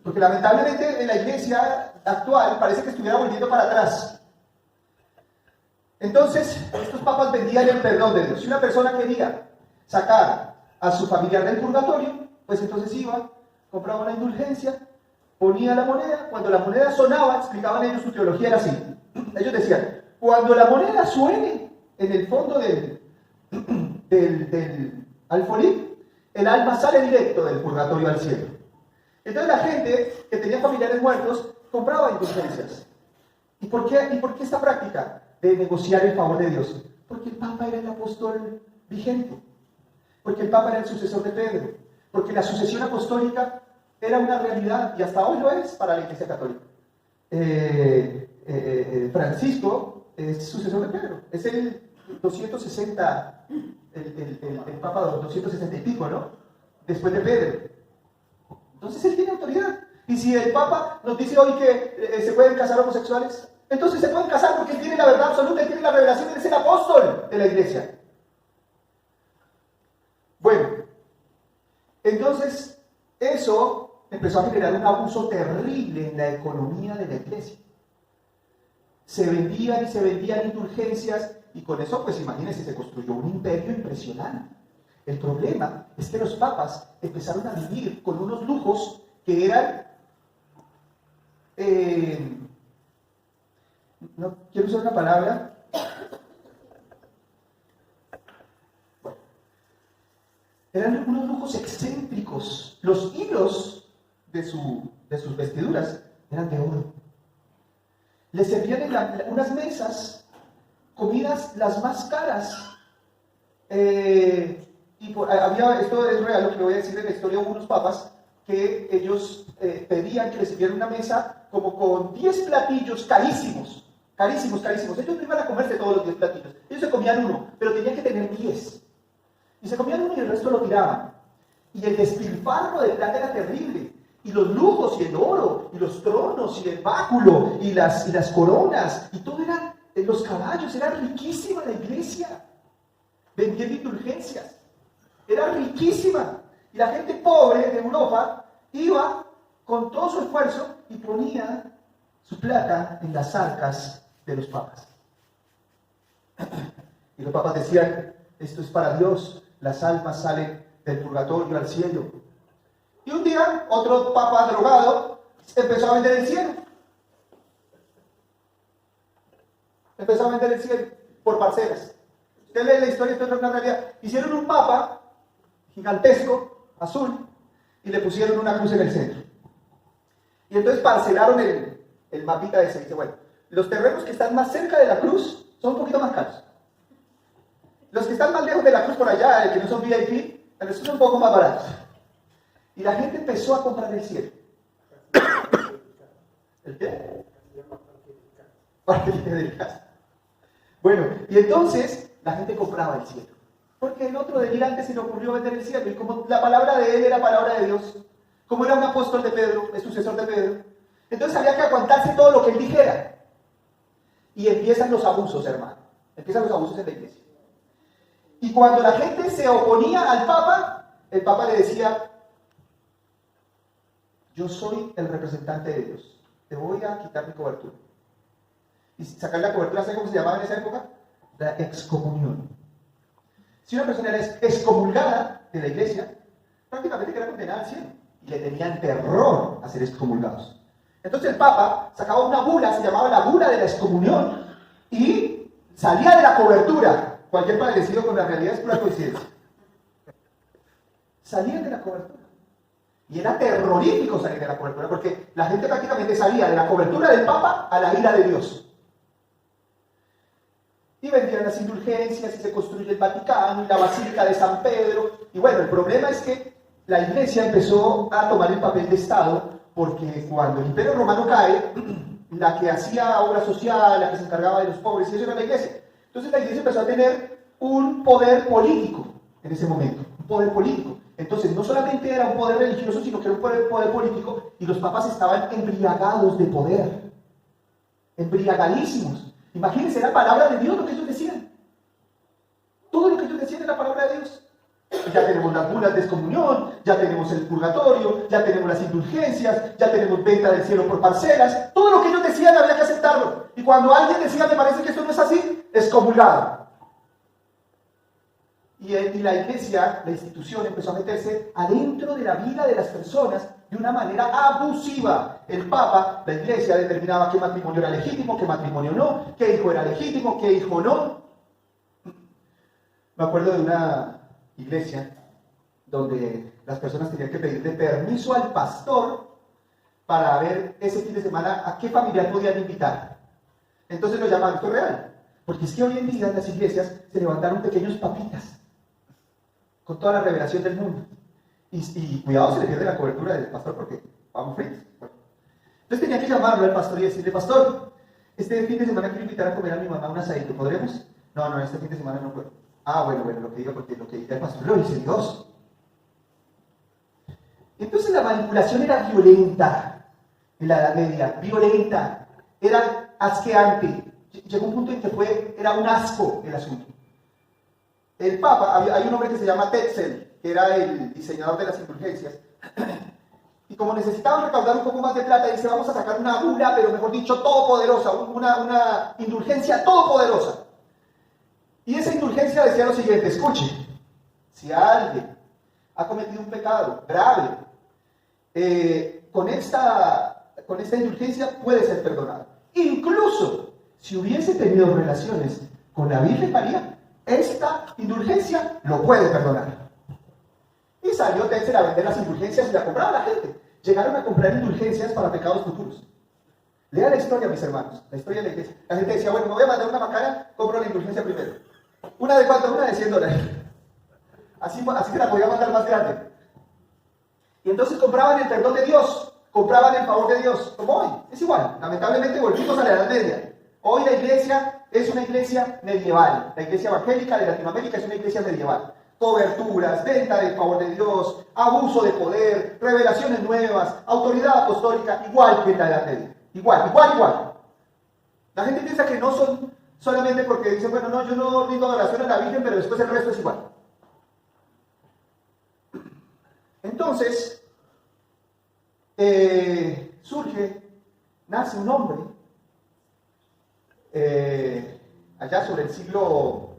Speaker 3: porque lamentablemente en la iglesia actual parece que estuviera volviendo para atrás. Entonces, estos papas vendían el perdón de Dios. Si una persona quería sacar a su familiar del purgatorio, pues entonces iba, compraba una indulgencia, ponía la moneda, cuando la moneda sonaba, explicaban ellos, su teología era así. Ellos decían, cuando la moneda suene en el fondo del alfolí, el alma sale directo del purgatorio al cielo. Entonces la gente que tenía familiares muertos compraba indulgencias. ¿Y por qué esta práctica de negociar el favor de Dios? Porque el Papa era el apóstol vigente, porque el Papa era el sucesor de Pedro, porque la sucesión apostólica era una realidad y hasta hoy lo es para la Iglesia Católica. Francisco es sucesor de Pedro, es el 260, el Papa 260 y pico, ¿no? Después de Pedro. Entonces él tiene autoridad. Y si el Papa nos dice hoy que se pueden casar homosexuales, entonces se pueden casar porque él tiene la verdad absoluta, él tiene la revelación, él es el apóstol de la Iglesia. Bueno, entonces eso empezó a generar un abuso terrible en la economía de la Iglesia. Se vendían y se vendían indulgencias y con eso, pues imagínense, se construyó un imperio impresionante. El problema es que los papas empezaron a vivir con unos lujos que eran, no quiero usar una palabra, bueno, eran unos lujos excéntricos. Los hilos de sus vestiduras eran de oro. Les servían en unas mesas comidas las más caras. Esto es real, lo que voy a decir en la historia, hubo unos papas que ellos pedían que les sirvieran una mesa como con 10 platillos carísimos, carísimos, carísimos. Ellos no iban a comerse todos los 10 platillos, ellos se comían uno, pero tenían que tener 10. Y se comían uno y el resto lo tiraban. Y el despilfarro de plata era terrible. Y los lujos y el oro, y los tronos, y el báculo, y las coronas, y todo eran, los caballos, era riquísima la iglesia. Vendiendo indulgencias. Era riquísima. Y la gente pobre de Europa iba con todo su esfuerzo y ponía su plata en las arcas de los papas. Y los papas decían, esto es para Dios, las almas salen del purgatorio al cielo. Y un día, otro papa drogado empezó a vender el cielo. Empezó a vender el cielo por parcelas. Usted lee la historia, esto es una realidad. Hicieron un papa gigantesco, azul, y le pusieron una cruz en el centro. Y entonces parcelaron el mapita ese. Dice, bueno, los terrenos que están más cerca de la cruz son un poquito más caros. Los que están más lejos de la cruz por allá, que no son VIP, esos son un poco más baratos. Y la gente empezó a comprar el cielo. ¿El qué? Parte del caso. Bueno, y entonces la gente compraba el cielo. Porque el otro delirante se le ocurrió vender el cielo. Y como la palabra de él era palabra de Dios, como era un apóstol de Pedro, el sucesor de Pedro, entonces había que aguantarse todo lo que él dijera. Y empiezan los abusos, hermano. Empiezan los abusos en la iglesia. Y cuando la gente se oponía al Papa, el Papa le decía, yo soy el representante de Dios, te voy a quitar mi cobertura. Y sacar la cobertura, ¿sabe cómo se llamaba en esa época? La excomunión. Si una persona era excomulgada de la iglesia, prácticamente era condenada al cielo. Y le tenían terror a ser excomulgados. Entonces el Papa sacaba una bula, se llamaba la bula de la excomunión, y salía de la cobertura. Cualquier parecido con la realidad es pura coincidencia. Salían de la cobertura. Y era terrorífico salir de la cobertura, porque la gente prácticamente salía de la cobertura del Papa a la ira de Dios. Y vendían las indulgencias, y se construye el Vaticano, y la Basílica de San Pedro. Y bueno, el problema es que la iglesia empezó a tomar el papel de Estado, porque cuando el Imperio Romano cae, la que hacía obra social, la que se encargaba de los pobres, y eso era la iglesia. Entonces la iglesia empezó a tener un poder político en ese momento, un poder político. Entonces no solamente era un poder religioso, sino que era un poder político, y los papas estaban embriagados de poder, embriagadísimos. Imagínense, era palabra de Dios lo que ellos decían. Todo lo que ellos decían era palabra de Dios. Ya tenemos las bulas de excomunión, ya tenemos el purgatorio, ya tenemos las indulgencias, ya tenemos venta del cielo por parcelas. Todo lo que ellos decían había que aceptarlo. Y cuando alguien decía, me parece que esto no es así, excomulgado. Y la iglesia, la institución, empezó a meterse adentro de la vida de las personas de una manera abusiva. El Papa, la iglesia, determinaba qué matrimonio era legítimo, qué matrimonio no, qué hijo era legítimo, qué hijo no. Me acuerdo de una iglesia donde las personas tenían que pedirle permiso al pastor para ver ese fin de semana a qué familiar podían invitar. Entonces lo llamaban, esto es real, porque es que hoy en día en las iglesias se levantaron pequeños papitas con toda la revelación del mundo, y cuidado, se le pierde la cobertura del pastor porque vamos fritos. Bueno. Entonces tenía que llamarlo al pastor y decirle, pastor, este fin de semana quiero invitar a comer a mi mamá un asadito, ¿podremos? No, este fin de semana no puedo. Ah, bueno, lo que diga, porque lo que diga el pastor lo dice Dios. Entonces la manipulación era violenta en la Edad Media, violenta, era asqueante. Llegó un punto en que era un asco el asunto. El Papa, hay un hombre que se llama Tetzel, que era el diseñador de las indulgencias, y como necesitaban recaudar un poco más de plata, dice, vamos a sacar una bula, pero mejor dicho, todopoderosa, una indulgencia todopoderosa. Y esa indulgencia decía lo siguiente, escuche, si alguien ha cometido un pecado grave, con esta indulgencia puede ser perdonado. Incluso si hubiese tenido relaciones con la Virgen María, esta indulgencia lo puede perdonar. Y salió Tetzel a vender las indulgencias y la compraba la gente. Llegaron a comprar indulgencias para pecados futuros. Lea la historia, mis hermanos, la historia de la iglesia. La gente decía, bueno, me voy a mandar una macana, compro la indulgencia primero. ¿Una de cuánto? Una de $100. Así que la podía mandar más grande. Y entonces compraban el perdón de Dios, compraban el favor de Dios, como hoy. Es igual, lamentablemente volvimos a la Edad Media. Hoy la iglesia es una iglesia medieval. La iglesia evangélica de Latinoamérica es una iglesia medieval. Coberturas, venta del favor de Dios, abuso de poder, revelaciones nuevas, autoridad apostólica, igual que en la Edad Media. Igual. La gente piensa que no son solamente porque dicen, bueno, no, yo no rindo adoración a la Virgen, pero después el resto es igual. Entonces, nace un hombre, allá sobre el siglo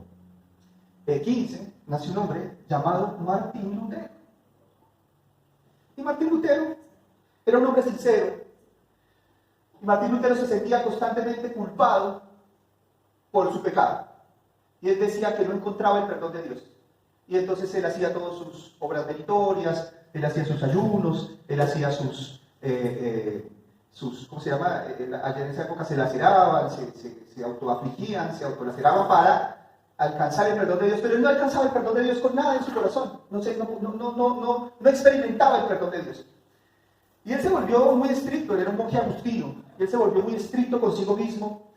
Speaker 3: XV, nace un hombre llamado Martín Lutero. Y Martín Lutero era un hombre sincero. Y Martín Lutero se sentía constantemente culpado por su pecado. Y él decía que no encontraba el perdón de Dios. Y entonces él hacía todas sus obras meritorias, él hacía sus ayunos, él hacía sus ¿cómo se llama? Allá en esa época se laceraban, se autoafligían, se autolaceraban para alcanzar el perdón de Dios, pero él no alcanzaba el perdón de Dios con nada en su corazón, no experimentaba el perdón de Dios. Y él se volvió muy estricto, él era un monje agustino, y él se volvió muy estricto consigo mismo,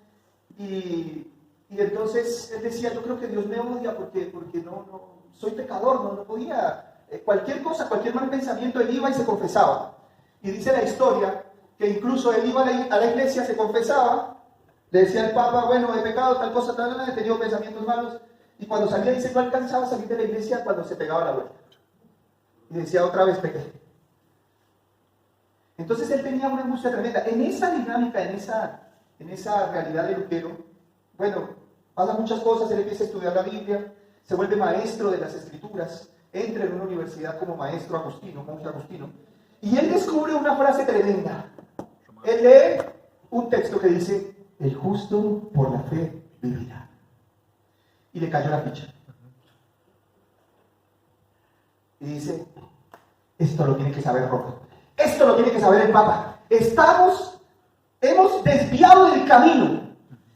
Speaker 3: y entonces él decía, yo creo que Dios me odia porque no soy pecador, no podía, cualquier cosa, cualquier mal pensamiento, él iba y se confesaba. Y dice la historia que incluso él iba a la iglesia, se confesaba, le decía al Papa, bueno, he pecado, tal cosa, he tenido pensamientos malos, y cuando salía dice, no alcanzaba a salir de la iglesia cuando se pegaba la vuelta. Y decía, otra vez pequé. Entonces él tenía una angustia tremenda. En esa dinámica, en esa realidad de Lutero, bueno, pasan muchas cosas, él empieza a estudiar la Biblia, se vuelve maestro de las Escrituras, entra en una universidad como maestro agustino, monje agustino, y él descubre una frase tremenda. Él lee un texto que dice, el justo por la fe vivirá. Y le cayó la ficha. Y dice, esto lo tiene que saber Roma. Esto lo tiene que saber el Papa. Hemos desviado del camino.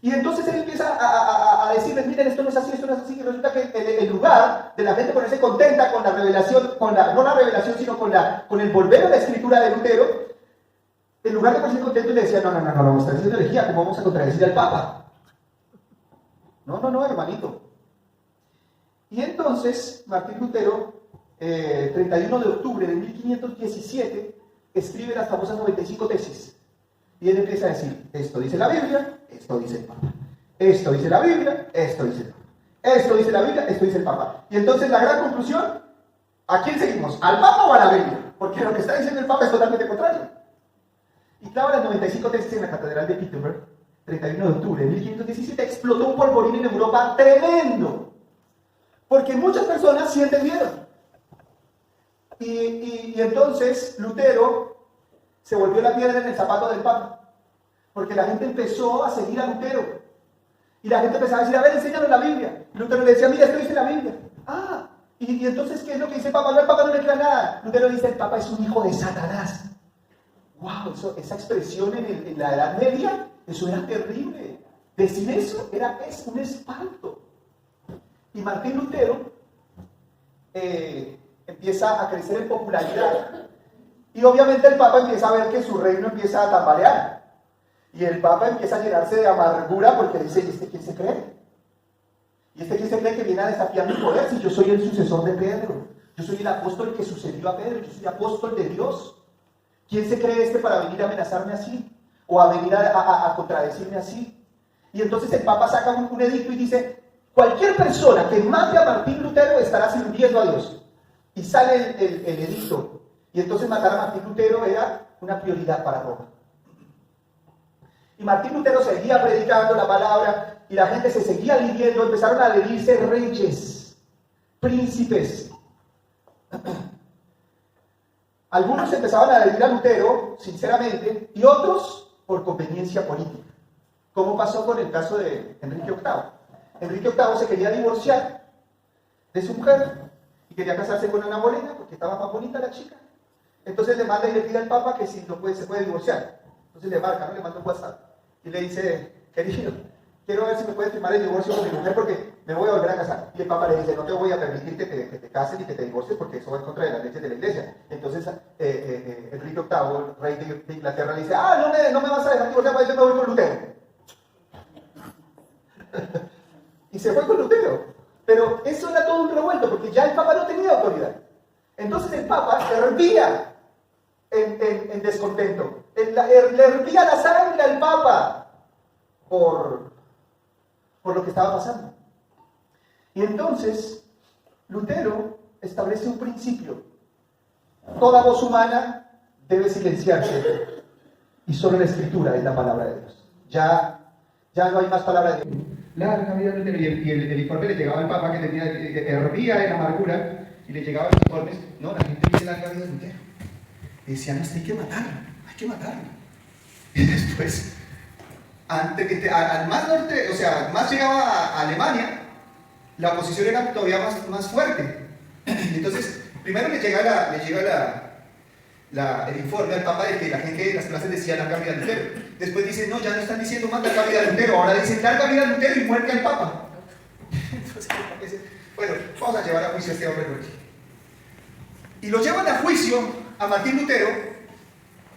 Speaker 3: Y entonces él empieza a decirles, miren, esto no es así, esto no es así. Y resulta que en lugar de la gente ponerse contenta con la revelación, no la revelación, sino con el volver a la escritura de Lutero, en lugar de ponerse contento, le decía, no, está diciendo herejía, ¿cómo vamos a contradecir al Papa? No, hermanito. Y entonces, Martín Lutero, 31 de octubre de 1517, escribe las famosas 95 tesis. Y él empieza a decir, esto dice la Biblia, esto dice el Papa. Esto dice la Biblia, esto dice el Papa. Esto dice la Biblia, esto dice el Papa. Y entonces la gran conclusión, ¿a quién seguimos? ¿Al Papa o a la Biblia? Porque lo que está diciendo el Papa es totalmente contrario. Y claro, las 95 tesis en la Catedral de Wittenberg, 31 de octubre de 1517, explotó un polvorín en Europa tremendo. Porque muchas personas sí entendieron. Y entonces Lutero se volvió la piedra en el zapato del Papa. Porque la gente empezó a seguir a Lutero. Y la gente empezaba a decir, a ver, enséñanos la Biblia. Y Lutero le decía, mira, esto dice la Biblia. Y entonces, ¿qué es lo que dice el Papa? No, el Papa no le crea nada. Lutero dice, el Papa es un hijo de Satanás. ¡Wow! Esa expresión en la Edad Media, eso era terrible. Decir eso es un espanto. Y Martín Lutero empieza a crecer en popularidad. Y obviamente el Papa empieza a ver que su reino empieza a tambalear. Y el Papa empieza a llenarse de amargura porque dice, ¿y este quién se cree? ¿Y este quién se cree que viene a desafiar mi poder si yo soy el sucesor de Pedro? Yo soy el apóstol que sucedió a Pedro, yo soy apóstol de Dios. ¿Quién se cree este para venir a amenazarme así? ¿O a venir a contradecirme así? Y entonces el Papa saca un edicto y dice, cualquier persona que mate a Martín Lutero estará sirviendo a Dios. Y sale el edicto. Y entonces matar a Martín Lutero era una prioridad para Roma. Y Martín Lutero seguía predicando la palabra y la gente se seguía adhiriendo, empezaron a adherirse reyes, príncipes. Algunos empezaban a adherir a Lutero, sinceramente, y otros por conveniencia política. Como pasó con el caso de Enrique VIII. Enrique VIII se quería divorciar de su mujer y quería casarse con Ana Bolena porque estaba más bonita la chica. Entonces le manda y le pide al Papa que si no puede, se puede divorciar. Entonces le marca, ¿no? Le manda un WhatsApp y le dice, querido, quiero ver si me puedes firmar el divorcio con mi mujer porque me voy a volver a casar. Y el Papa le dice, no te voy a permitir que te cases y que te divorcies porque eso va en contra de las leyes de la iglesia. Entonces Enrique VIII, rey de Inglaterra, le dice, no me vas a dejar divorciar, pues yo me voy con Lutero. Y se fue con Lutero. Pero eso era todo un revuelto porque ya el Papa no tenía autoridad. Entonces el Papa hervía en descontento. Le hervía la sangre al Papa por lo que estaba pasando. Y entonces Lutero establece un principio. Toda voz humana debe silenciarse y solo la Escritura es la palabra de Dios. Ya no hay más palabra de Dios. Larga vida de Lutero, y el informe le llegaba al Papa que hervía en amargura y le llegaban los informes, no, la gente dice larga vida de Lutero.
Speaker 4: Y decían, no, hay que matarlo, hay que matarlo. Y después, al más norte, o sea, más llegaba a Alemania, la oposición era todavía más fuerte. Entonces, primero le llega el informe al Papa de que la gente de las clases decía larga vida a Lutero. Después dicen, no, ya no están diciendo más larga vida a Lutero, ahora dicen larga vida a Lutero y muerte al Papa. Entonces, bueno, vamos a llevar a juicio a este hombre. Y lo llevan a juicio a Martín Lutero.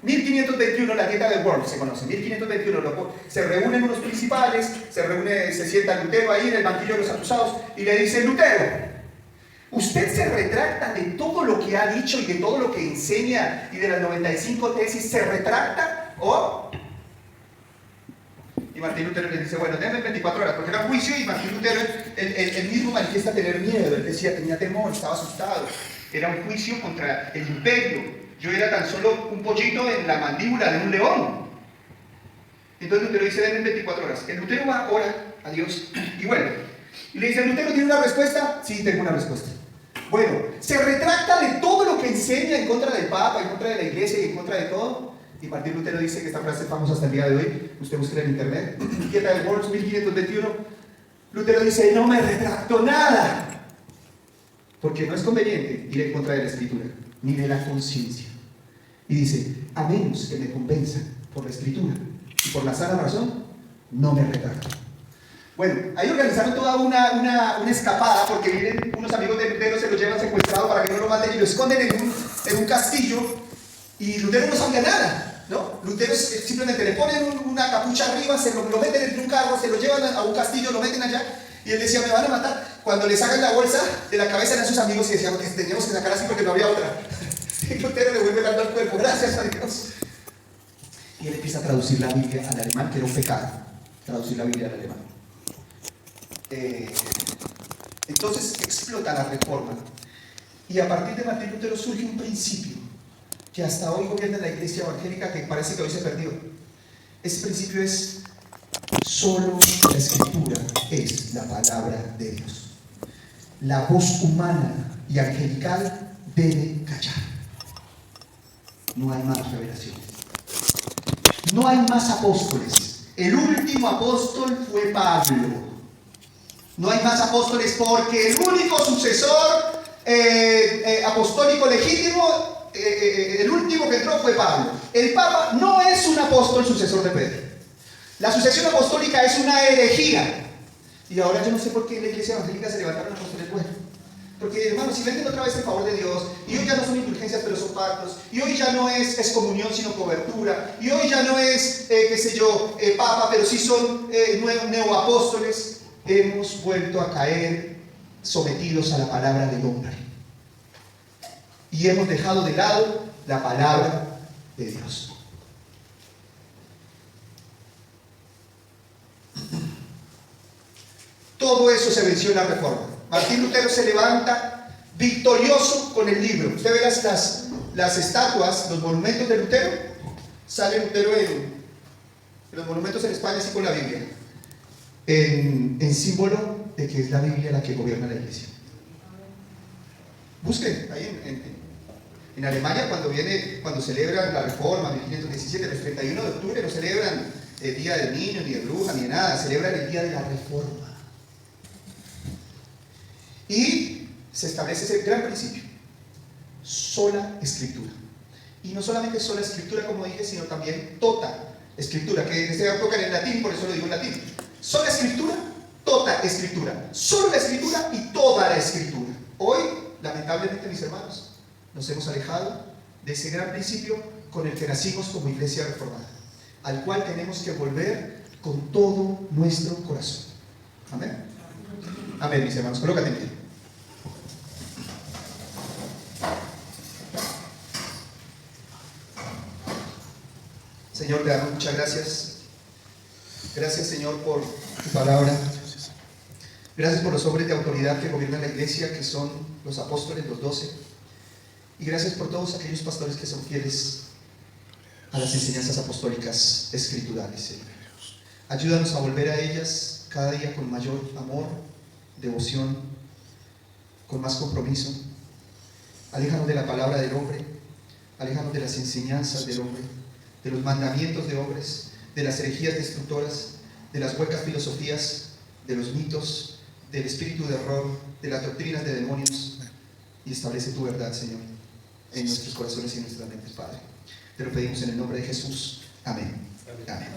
Speaker 4: 1521, la dieta de Worms se conoce. 1521, se reúnen unos principales, se sienta Lutero ahí en el banquillo de los acusados y le dice, Lutero, usted se retracta de todo lo que ha dicho y de todo lo que enseña y de las 95 tesis, ¿se retracta o...? Y Martín Lutero le dice, bueno, denme 24 horas, porque era un juicio y Martín Lutero, él mismo manifiesta tener miedo, él decía, tenía temor, estaba asustado. Era un juicio contra el imperio. Yo era tan solo un pollito en la mandíbula de un león. Entonces Lutero dice, denme 24 horas. El Lutero va, ora a Dios y bueno. Y le dice, ¿Lutero tiene una respuesta? Sí, tengo una respuesta. Bueno, se retracta de todo lo que enseña en contra del Papa, en contra de la Iglesia y en contra de todo. Y Martín Lutero dice que esta frase es famosa hasta el día de hoy. Usted busca en internet. Dieta de Worms, 1521. Lutero dice, no me retracto nada. Porque no es conveniente ir en contra de la Escritura, ni de la conciencia. Y dice, a menos que me convenza por la Escritura y por la sana razón, no me retracto. Bueno, ahí organizaron toda una escapada porque vienen unos amigos de Lutero, se lo llevan secuestrado para que no lo maten y lo esconden en un castillo y Lutero no sabía nada, ¿no? Lutero simplemente le ponen una capucha arriba, se lo meten en un carro, se lo llevan a un castillo, lo meten allá y él decía, me van a matar. Cuando le sacan la bolsa de la cabeza eran sus amigos y decían que teníamos que sacar así porque no había otra. Y Lutero le vuelve dando al cuerpo, gracias a Dios. Y él empieza a traducir la Biblia al alemán, que era un pecado, traducir la Biblia al alemán. Entonces explota la reforma. Y a partir de Martín Lutero surge un principio que hasta hoy gobierna la iglesia evangélica, que parece que hoy se perdió. Ese principio es: solo la Escritura es la palabra de Dios. La voz humana y angelical debe callar. No hay más revelaciones. No hay más apóstoles. El último apóstol fue Pablo. No hay más apóstoles porque el único sucesor apostólico legítimo, el último que entró fue Pablo. El Papa no es un apóstol sucesor de Pedro. La sucesión apostólica es una herejía. Y ahora yo no sé por qué en la iglesia evangélica se levantaron los apóstoles. Bueno, porque hermanos, si venden otra vez el favor de Dios, y hoy ya no son indulgencias pero son pactos, y hoy ya no es excomunión sino cobertura, y hoy ya no es, Papa, pero sí son neoapóstoles, hemos vuelto a caer sometidos a la palabra del hombre. Y hemos dejado de lado la palabra de Dios. Todo eso se venció en la Reforma. Martín Lutero se levanta victorioso con el libro. Usted ve las estatuas, los monumentos de Lutero. Sale Lutero en los monumentos en España, así con la Biblia. En símbolo de que es la Biblia la que gobierna la iglesia. Busquen ahí en Alemania cuando celebran la Reforma 1517, el 31 de octubre, no celebran el Día del Niño, ni de bruja, ni de nada, celebran el Día de la Reforma. Y se establece ese gran principio: sola Escritura. Y no solamente sola Escritura, como dije, sino también tota Escritura, que en este época en latín, por eso lo digo en latín. Sola Escritura, tota Escritura. Solo la Escritura y toda la Escritura. Hoy, lamentablemente, mis hermanos, nos hemos alejado de ese gran principio con el que nacimos como iglesia reformada, al cual tenemos que volver con todo nuestro corazón. Amén. Amén, mis hermanos. Colócate en pie. Señor, te damos muchas gracias. Gracias, Señor, por tu palabra. Gracias por los hombres de autoridad que gobiernan la iglesia, que son los apóstoles, los 12. Y gracias por todos aquellos pastores que son fieles a las enseñanzas apostólicas escriturales, Señor. Ayúdanos a volver a ellas cada día con mayor amor, devoción, con más compromiso. Aléjanos de la palabra del hombre. aléjanos de las enseñanzas del hombre, de los mandamientos de hombres, de las herejías destructoras, de las huecas filosofías, de los mitos, del espíritu de error, de las doctrinas de demonios, y establece tu verdad, Señor, en nuestros corazones y en nuestras mentes, Padre. Te lo pedimos en el nombre de Jesús. Amén. Amén.